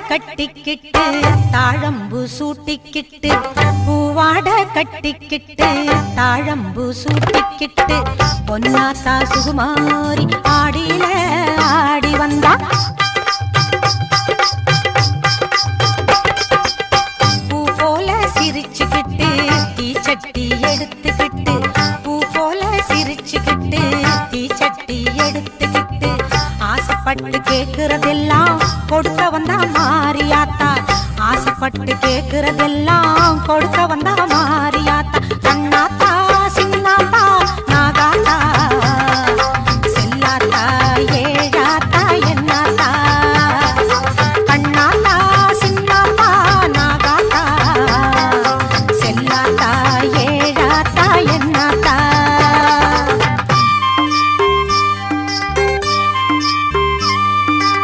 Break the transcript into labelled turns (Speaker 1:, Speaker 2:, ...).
Speaker 1: கட்டிக்கிட்டு தாழம்பு சூட்டிக்கிட்டு பூவாட கட்டிக்கிட்டு தாழம்பு சூட்டிக்கிட்டு பொன்னாத்தா சுகுமாரி ஆடியில ஆடி வந்தா பூ போல சிரிச்சுக்கிட்டு தீச்சட்டி எடுத்துக்கிட்டு பூ போல சிரிச்சுக்கிட்டு தீச்சட்டி எடுத்துக்கிட்டு ஆசைப்பட்டு கேக்குறதெல்லாம் கொடுக்க வந்தா மாரியாத்தா ஆசைப்பட்டு கேக்குறதெல்லாம் கொடுக்க வந்தா மாரியாத்தா கண்ணாத்தா